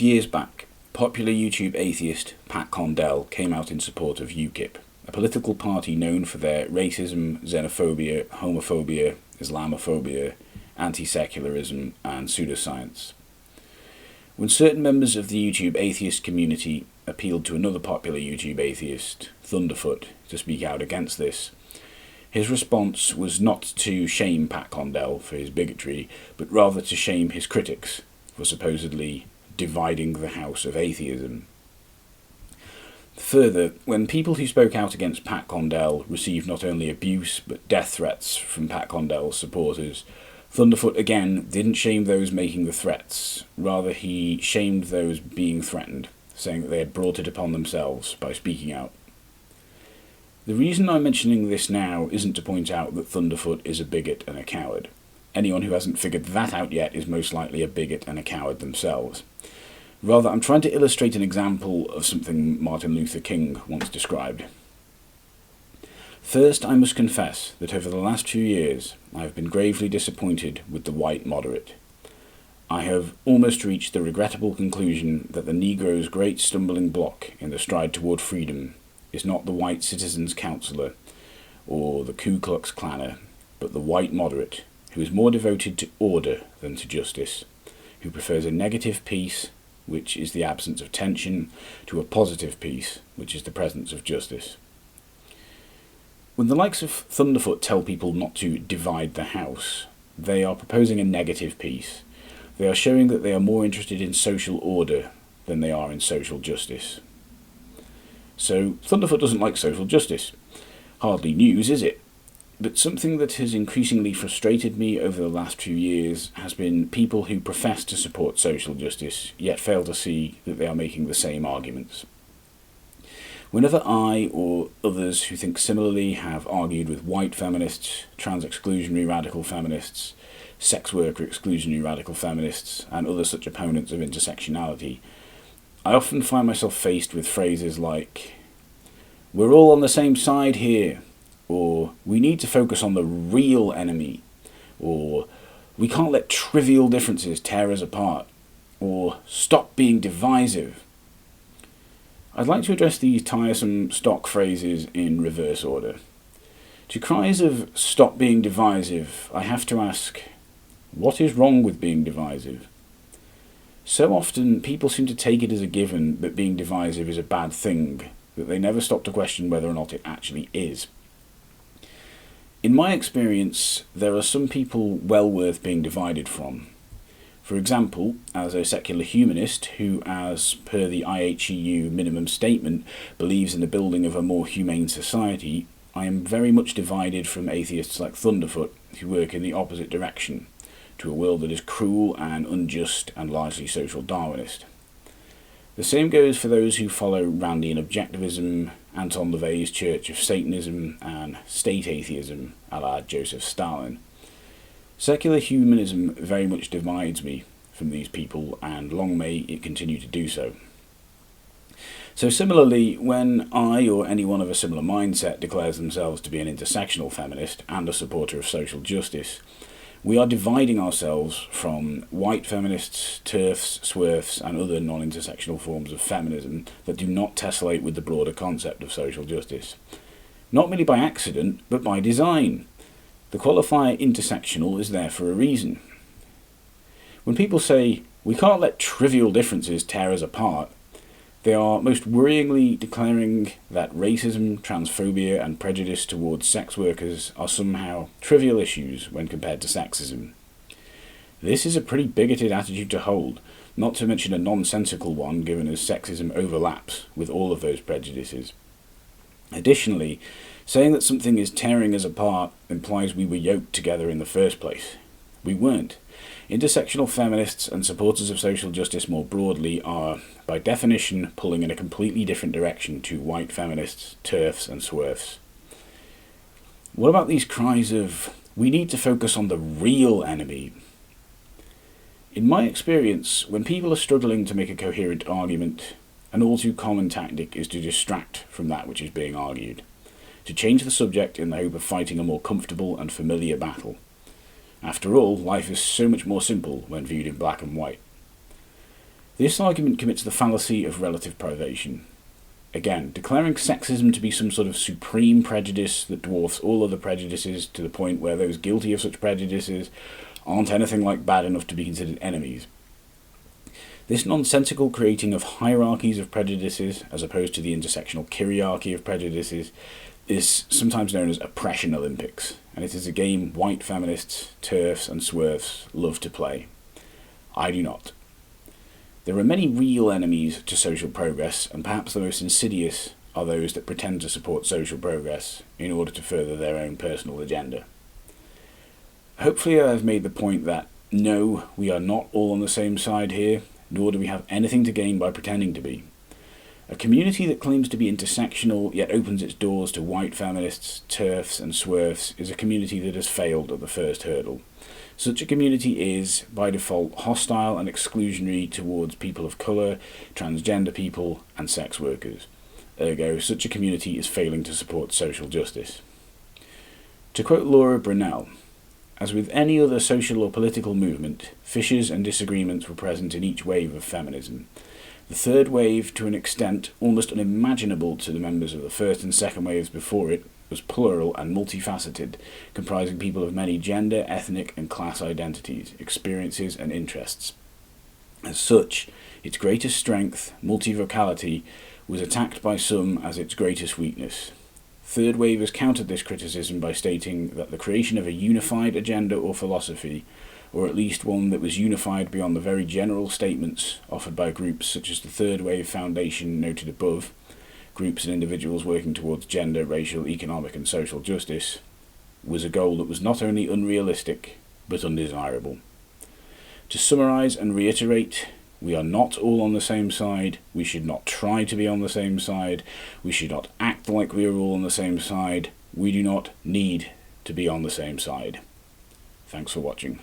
years back, popular YouTube atheist Pat Condell came out in support of UKIP, a political party known for their racism, xenophobia, homophobia, Islamophobia, anti-secularism and pseudoscience. When certain members of the YouTube atheist community appealed to another popular YouTube atheist, Thunderfoot, to speak out against this, his response was not to shame Pat Condell for his bigotry, but rather to shame his critics for supposedly dividing the house of atheism. Further, when people who spoke out against Pat Condell received not only abuse but death threats from Pat Condell's supporters, Thunderfoot again didn't shame those making the threats, rather he shamed those being threatened, saying that they had brought it upon themselves by speaking out. The reason I'm mentioning this now isn't to point out that Thunderfoot is a bigot and a coward. Anyone who hasn't figured that out yet is most likely a bigot and a coward themselves. Rather, I'm trying to illustrate an example of something Martin Luther King once described. First, I must confess that over the last few years I have been gravely disappointed with the white moderate. I have almost reached the regrettable conclusion that the Negro's great stumbling block in the stride toward freedom is not the white citizen's counsellor or the Ku Klux Klanner, but the white moderate, who is more devoted to order than to justice, who prefers a negative peace, which is the absence of tension, to a positive peace, which is the presence of justice. When the likes of Thunderfoot tell people not to divide the house, they are proposing a negative peace. They are showing that they are more interested in social order than they are in social justice. So, Thunderfoot doesn't like social justice. Hardly news, is it? But something that has increasingly frustrated me over the last few years has been people who profess to support social justice, yet fail to see that they are making the same arguments. Whenever I or others who think similarly have argued with white feminists, trans-exclusionary radical feminists, sex worker exclusionary radical feminists, and other such opponents of intersectionality, I often find myself faced with phrases like, "We're all on the same side here," or "We need to focus on the real enemy," or "We can't let trivial differences tear us apart," or "Stop being divisive." I'd like to address these tiresome stock phrases in reverse order. To cries of "Stop being divisive," I have to ask, what is wrong with being divisive? So often people seem to take it as a given that being divisive is a bad thing, that they never stop to question whether or not it actually is. In my experience, there are some people well worth being divided from. For example, as a secular humanist who, as per the IHEU minimum statement, believes in the building of a more humane society, I am very much divided from atheists like Thunderfoot who work in the opposite direction, to a world that is cruel and unjust and largely social Darwinist. The same goes for those who follow Randian objectivism, Anton LaVey's Church of Satanism, and state atheism, a la Joseph Stalin. Secular humanism very much divides me from these people, and long may it continue to do so. So similarly, when I or anyone of a similar mindset declares themselves to be an intersectional feminist and a supporter of social justice, we are dividing ourselves from white feminists, TERFs, SWERFs, and other non-intersectional forms of feminism that do not tessellate with the broader concept of social justice. Not merely by accident, but by design. The qualifier intersectional is there for a reason. When people say, "We can't let trivial differences tear us apart," they are most worryingly declaring that racism, transphobia, and prejudice towards sex workers are somehow trivial issues when compared to sexism. This is a pretty bigoted attitude to hold, not to mention a nonsensical one given as sexism overlaps with all of those prejudices. Additionally, saying that something is tearing us apart implies we were yoked together in the first place. We weren't. Intersectional feminists and supporters of social justice more broadly are, by definition, pulling in a completely different direction to white feminists, TERFs, and SWERFs. What about these cries of, "We need to focus on the real enemy"? In my experience, when people are struggling to make a coherent argument, an all too common tactic is to distract from that which is being argued, to change the subject in the hope of fighting a more comfortable and familiar battle. After all, life is so much more simple when viewed in black and white. This argument commits the fallacy of relative privation. Again, declaring sexism to be some sort of supreme prejudice that dwarfs all other prejudices to the point where those guilty of such prejudices aren't anything like bad enough to be considered enemies. This nonsensical creating of hierarchies of prejudices, as opposed to the intersectional kyriarchy of prejudices, is sometimes known as oppression Olympics, and it is a game white feminists, TERFs and swerfs love to play. I do not. There are many real enemies to social progress, and perhaps the most insidious are those that pretend to support social progress in order to further their own personal agenda. Hopefully I have made the point that no, we are not all on the same side here, nor do we have anything to gain by pretending to be. A community that claims to be intersectional yet opens its doors to white feminists, TERFs and swerfs is a community that has failed at the first hurdle. Such a community is, by default, hostile and exclusionary towards people of colour, transgender people and sex workers. Ergo, such a community is failing to support social justice. To quote Laura Brunel, as with any other social or political movement, fissures and disagreements were present in each wave of feminism. The third wave, to an extent almost unimaginable to the members of the first and second waves before it, was plural and multifaceted, comprising people of many gender, ethnic and class identities, experiences and interests. As such, its greatest strength, multivocality, was attacked by some as its greatest weakness. Third wavers countered this criticism by stating that the creation of a unified agenda or philosophy, or at least one that was unified beyond the very general statements offered by groups such as the Third Wave Foundation noted above, groups and individuals working towards gender, racial, economic and social justice, was a goal that was not only unrealistic, but undesirable. To summarise and reiterate, we are not all on the same side, we should not try to be on the same side, we should not act like we are all on the same side, we do not need to be on the same side. Thanks for watching.